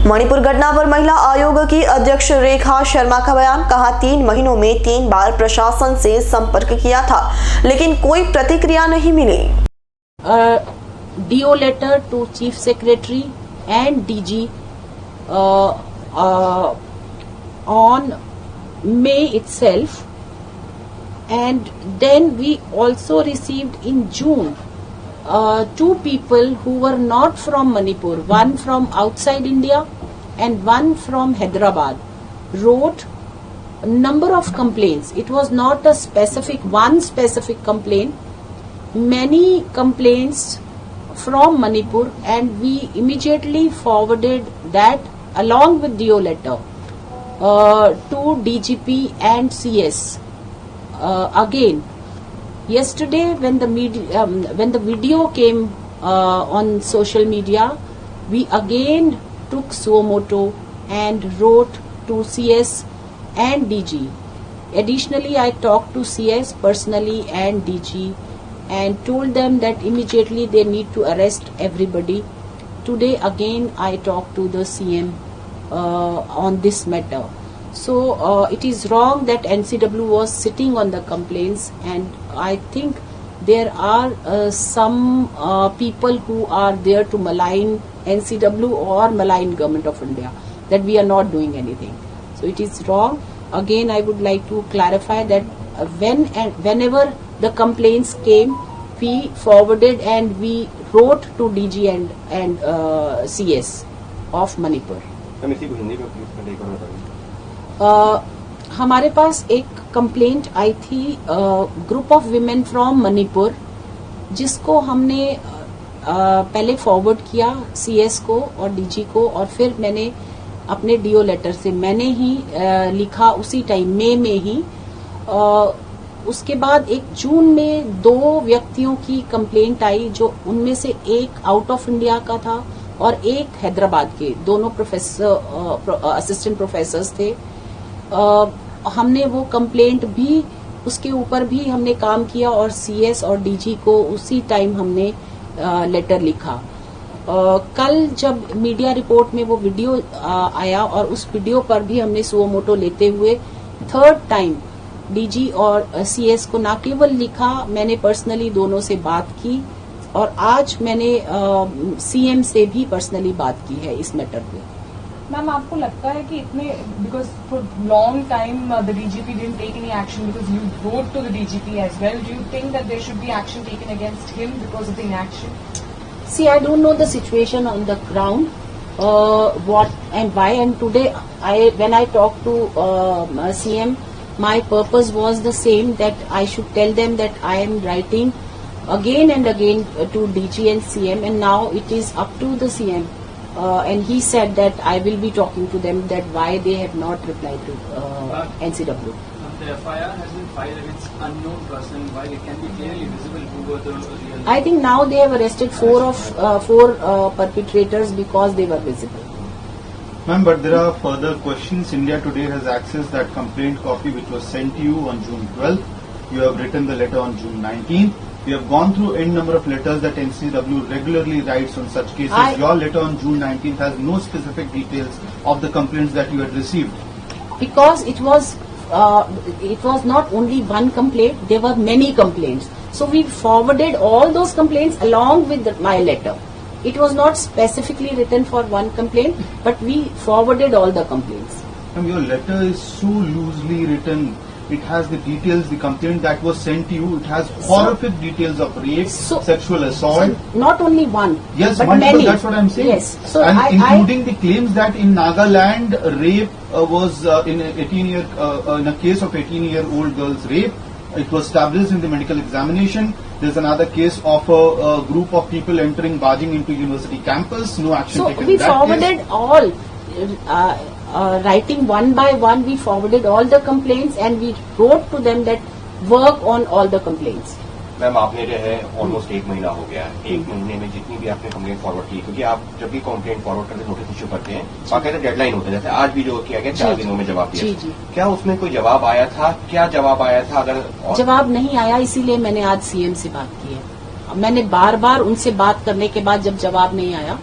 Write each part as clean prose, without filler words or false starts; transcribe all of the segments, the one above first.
मणिपुर घटना पर महिला आयोग की अध्यक्ष रेखा शर्मा का बयान, कहा 3 महीनों में 3 बार प्रशासन से संपर्क किया था लेकिन कोई प्रतिक्रिया नहीं मिली। DO letter to Chief Secretary and DG on May itself, and then we also received in June 2 people who were not from Manipur, one from outside India and one from Hyderabad, wrote a number of complaints. It was not a one specific complaint, many complaints from Manipur, and we immediately forwarded that along with DO letter to DGP and CS. Again, yesterday when the video came on social media, we again took suo moto and wrote to CS and DG. Additionally, I talked to CS personally and DG and told them that immediately they need to arrest everybody. Today again I talked to the CM on this matter. So it is wrong that NCW was sitting on the complaints, and I think there are some people who are there to malign NCW or malign Government of India, that we are not doing anything. So it is wrong. Again, I would like to clarify that whenever the complaints came, we forwarded and we wrote to DG and CS of Manipur. हमारे पास एक complaint आई थी group of women from Manipur, जिसको हमने पहले forward किया CS को और DG को, और फिर मैंने अपने डीओ लेटर से मैंने ही लिखा उसी टाइम मई में ही। उसके बाद एक जून में 2 व्यक्तियों की कंप्लेंट आई, जो उनमें से एक आउट ऑफ इंडिया का था और एक हैदराबाद के, दोनों असिस्टेंट प्रोफेसर्स थे। हमने वो कंप्लेंट भी, उसके ऊपर भी हमने काम किया और सीएस और डीजी को उसी टाइम हमने लेटर लिखा। कल जब मीडिया रिपोर्ट में वो वीडियो आया और उस वीडियो पर भी हमने सुओ मोटो लेते हुए 3rd टाइम डीजी और सीएस को ना केवल लिखा, मैंने पर्सनली दोनों से बात की और आज मैंने सीएम से भी पर्सनली बात की है इस मैटर पे। मैम, आपको लगता है कि इतने, because for long time the DGP didn't take any action because you wrote to the DGP as well, do you think that there should be action taken against him because of the inaction? See, I don't know the situation on the ground, what and why. And today, when I talked to CM, my purpose was the same, that I should tell them that I am writing again and again to DG and CM, and now it is up to the CM. And he said that I will be talking to them that why they have not replied to NCW. The FIR has been filed against unknown person, while it can be clearly visible who were the real. I think now they have arrested 4 perpetrators because they were visible. Ma'am, but there are further questions. India Today has accessed that complaint copy which was sent to you on June 12th. You have written the letter on June 19th. We have gone through n number of letters that NCW regularly writes on such cases. Your letter on June 19th has no specific details of the complaints that you had received. Because it was not only one complaint, there were many complaints. So we forwarded all those complaints along with my letter. It was not specifically written for one complaint, but we forwarded all the complaints. Ma'am, your letter is so loosely written. It has the details, the complaint that was sent to you. It has horrific details of rape, sexual assault. So not only one, yes, but multiple, many. that's what I'm saying. Yes. So and including the claims that in Nagaland, rape was in a case of 18-year-old girl's rape. It was established in the medical examination. There's another case of a group of people barging into university campus. No action taken. So we forwarded all. Writing one by one, we forwarded all the complaints and we wrote to them that work on all the complaints. Ma'am, आपने जो है almost 1 महीना हो गया है। 1 महीने में जितनी भी आपने कंप्लेंट फॉरवर्ड की, क्योंकि आप जब भी कंप्लेंट फॉरवर्ड करके नोटिस इश्यू करते हैं, बाकायदा डेडलाइन होता है, जैसे आज भी जो किया गया 4 दिनों में जवाब दिया। क्या उसमें कोई जवाब आया था? क्या जवाब आया था? अगर जवाब नहीं आया, इसीलिए मैंने आज सीएम से बात की है। मैंने बार बार उनसे बात करने के बाद जब जवाब नहीं आया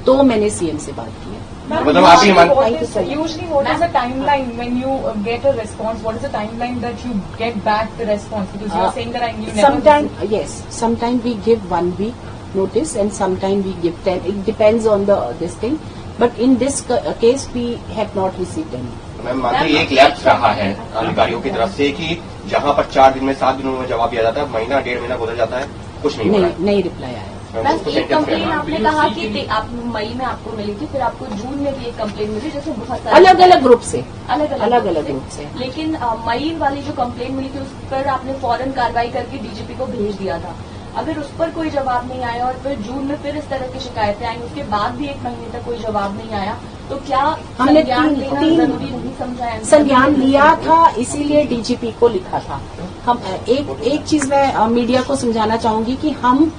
तो मैंने सीएम से बात की है। मतलब आप ये मान Thank you, sir. Usually, what is the timeline when you get a response? What is the timeline that you get back the response? Because you are saying that you never. Sometime we give 1 week notice and sometime we give 10. It depends on this thing. But in this case, we have not received any. Ma'am मात्र एक lapse रहा है अधिकारियों की तरफ से कि जहां पर 4 दिन में 7 दिनों में जवाब दिया जाता है, महीना 1.5 महीना गुजर जाता है, कुछ नहीं हो रहा है। नहीं रिप्लाई आया। मैम, उसको एक sentence कंप्लेन करना। आपने कहा कि आप मई में आपको मिली थी, फिर आपको जून में भी एक कंप्लेन मिली, जैसे बहुत सारे अलग अलग ग्रुप से अलग ग्रुप से। लेकिन मई वाली जो कंप्लेन मिली थी उस पर आपने फौरन कार्रवाई करके डीजीपी को भेज दिया था। अगर उस पर कोई जवाब नहीं आया और फिर जून में फिर इस तरह की शिकायतें आई, उसके बाद भी 1 महीने तक कोई जवाब नहीं आया, तो क्या हमने संज्ञान लेना तीन जरूरी नहीं समझा है? संज्ञान लिया था, इसीलिए डीजीपी को लिखा था। हम एक चीज मैं मीडिया को समझाना चाहूंगी कि हम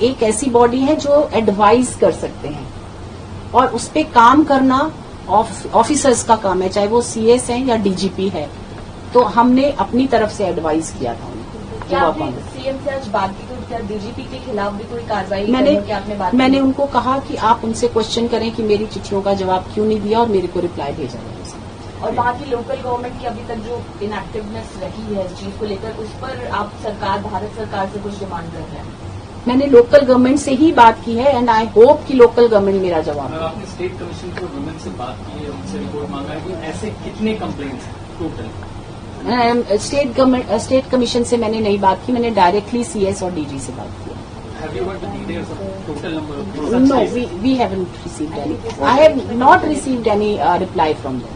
एक ऐसी बॉडी है जो एडवाइज कर सकते हैं और उस पे काम करना ऑफिसर्स का काम है, चाहे वो सीएस है या डीजीपी है। तो हमने अपनी तरफ से एडवाइज किया था उनको। क्या आपने सीएम से आज बात की? तो क्या डीजीपी के खिलाफ भी कोई कार्रवाई मैंने करने की आपने बात मैंने की? उनको कहा कि आप उनसे क्वेश्चन करें कि मेरी चिट्ठियों का जवाब क्यों नहीं दिया और मेरे को रिप्लाई भेजा है। और वहाँ की लोकल गवर्नमेंट की अभी तक जो इनएक्टिवनेस रही है इस चीज को लेकर, उस पर आप भारत सरकार से कुछ डिमांड कर रहे हैं? मैंने लोकल गवर्नमेंट से ही बात की है एंड आई होप कि लोकल गवर्नमेंट मेरा जवाब मैम, आपने स्टेट कमीशन फॉर वुमेन से बात की है, उनसे रिपोर्ट मांगा है कि ऐसे कितने कंप्लेंट्स हैं टोटल? स्टेट कमीशन से मैंने नहीं बात की, मैंने डायरेक्टली सीएस और डीजी से बात की। Have you got the details of total number of No, we haven't received any. I have not received any reply from them.